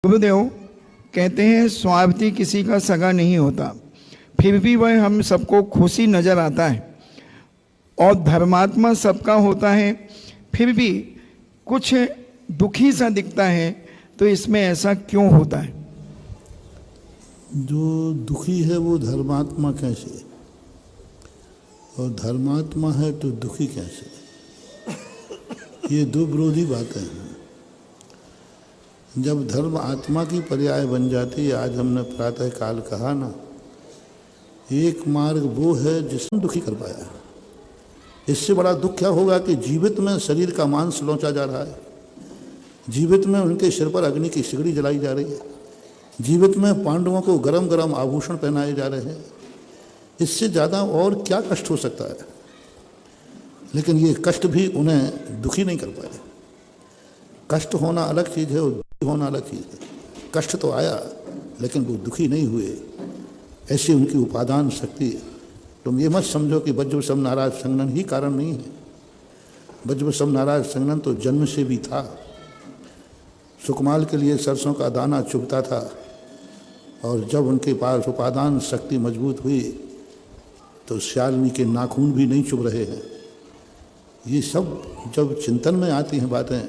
गुरुदेव कहते हैं स्वार्थी किसी का सगा नहीं होता, फिर भी वह हम सबको खुशी नजर आता है। और धर्मात्मा सबका होता है, फिर भी कुछ दुखी सा दिखता है। तो इसमें ऐसा क्यों होता है? जो दुखी है वो धर्मात्मा कैसे, और धर्मात्मा है तो दुखी कैसे? ये दो विरोधी बातें हैं। जब धर्म आत्मा की पर्याय बन जाती है, आज हमने प्रातः काल कहा ना, एक मार्ग वो है जिसने दुखी कर पाया। इससे बड़ा दुख क्या होगा कि जीवित में शरीर का मांस लौचा जा रहा है, जीवित में उनके सिर पर अग्नि की सिगड़ी जलाई जा रही है, जीवित में पांडवों को गरम गरम आभूषण पहनाए जा रहे हैं। इससे ज़्यादा और क्या कष्ट हो सकता है? लेकिन ये कष्ट भी उन्हें दुखी नहीं कर पाए। कष्ट होना अलग चीज़ है और दुखी होना अलग चीज़ है। कष्ट तो आया लेकिन वो दुखी नहीं हुए, ऐसी उनकी उपादान शक्ति है। तुम ये मत समझो कि बज्रवसम नाराज संगनन ही कारण नहीं है। बज्रवसम नाराज संगनन तो जन्म से भी था। सुकमाल के लिए सरसों का दाना चुभता था, और जब उनके पास उपादान शक्ति मजबूत हुई तो श्यालिनी के नाखून भी नहीं चुभ रहे हैं। ये सब जब चिंतन में आती हैं बातें,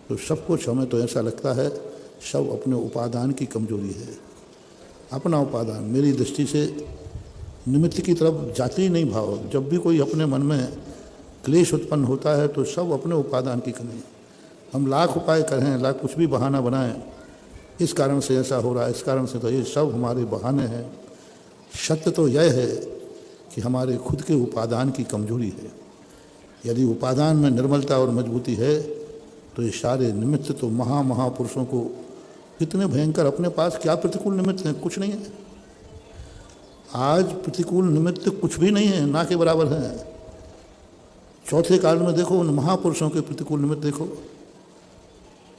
तो सब कुछ हमें तो ऐसा लगता है सब अपने उपादान की कमजोरी है। अपना उपादान मेरी दृष्टि से निमित्त की तरफ जाती ही नहीं भाव। जब भी कोई अपने मन में क्लेश उत्पन्न होता है तो सब अपने उपादान की कमी है। हम लाख उपाय करें, लाख कुछ भी बहाना बनाएं, इस कारण से ऐसा हो रहा है, इस कारण से, तो ये सब हमारे बहाने हैं। सत्य तो यह है कि हमारे खुद के उपादान की कमजोरी है। यदि उपादान में निर्मलता और मजबूती है तो ये सारे निमित्त तो महापुरुषों को कितने भयंकर, अपने पास क्या प्रतिकूल निमित्त हैं? कुछ नहीं है। आज प्रतिकूल निमित्त कुछ भी नहीं है, ना के बराबर हैं। चौथे काल में देखो उन महापुरुषों के प्रतिकूल निमित्त देखो।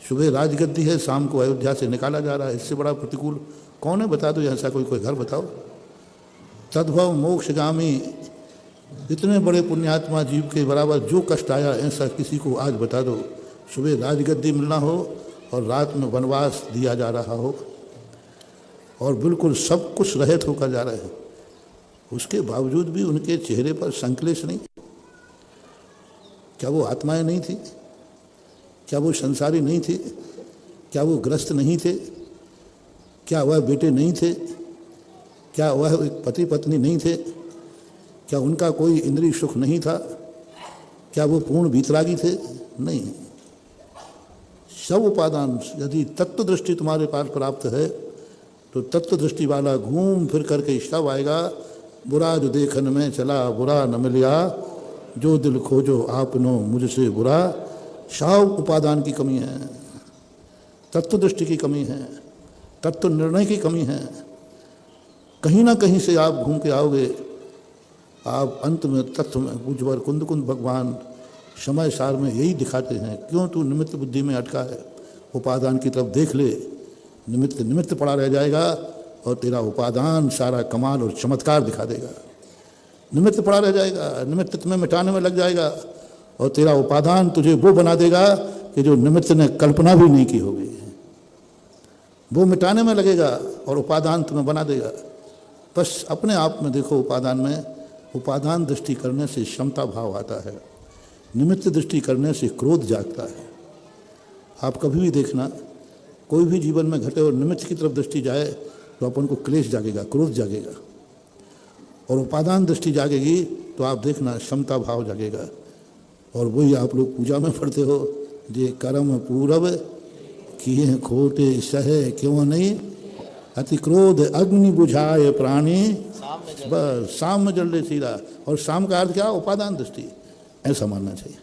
सुबह राजगद्दी है, शाम को अयोध्या से निकाला जा रहा है। इससे बड़ा प्रतिकूल कौन है? बता दो ऐसा कोई घर बताओ। तद्भव मोक्षगामी, इतने बड़े पुण्यात्मा जीव के बराबर जो कष्ट आया, ऐसा किसी को आज बता दो। सुबह राजगद्दी मिलना हो और रात में वनवास दिया जा रहा हो, और बिल्कुल सब कुछ रहित होकर जा रहे हैं। उसके बावजूद भी उनके चेहरे पर संक्लेश नहीं। क्या वो आत्माएं नहीं थी? क्या वो संसारी नहीं थे? क्या वो ग्रस्त नहीं थे? क्या वह बेटे नहीं थे? क्या वह एक पति पत्नी नहीं थे? क्या उनका कोई इंद्रिय सुख नहीं था? क्या वो पूर्ण वीतरागी थे? नहीं। सब उपादान, यदि तत्व दृष्टि तुम्हारे पास प्राप्त है तो तत्व दृष्टि वाला घूम फिर करके सब आएगा। बुरा जो देखन में चला बुरा न मिलिया, जो दिल खोजो आपनो मुझसे बुरा। सब उपादान की कमी है, तत्व दृष्टि की कमी है, तत्व निर्णय की कमी है। कहीं ना कहीं से आप घूम के आओगे, आप अंत में तत्व में बुझवर कुंद कुंद भगवान समय सार में यही दिखाते हैं। क्यों तू निमित्त बुद्धि में अटका है? उपादान की तरफ देख ले, निमित्त निमित्त पड़ा रह जाएगा और तेरा उपादान सारा कमाल और चमत्कार दिखा देगा। निमित्त पड़ा रह जाएगा, निमित्त तुम्हें मिटाने में लग जाएगा, और तेरा उपादान तुझे वो बना देगा कि जो निमित्त ने कल्पना भी नहीं की होगी। वो मिटाने में लगेगा और उपादान तुम्हें बना देगा। बस अपने आप में देखो, उपादान में उपादान दृष्टि करने से क्षमता भाव आता है, निमित्त दृष्टि करने से क्रोध जागता है। आप कभी भी देखना, कोई भी जीवन में घटे और निमित्त की तरफ दृष्टि जाए तो अपन को क्लेश जागेगा, क्रोध जागेगा, और उपादान दृष्टि जागेगी तो आप देखना क्षमता भाव जागेगा। और वही आप लोग पूजा में पढ़ते हो, जे कर्म पूरब किए खोटे सहे क्यों नहीं, अति क्रोध अग्नि बुझाए प्राणी, बस शाम में जल ले सीधा। और शाम का अर्थ क्या? उपादान दृष्टि। ऐसा मानना चाहिए।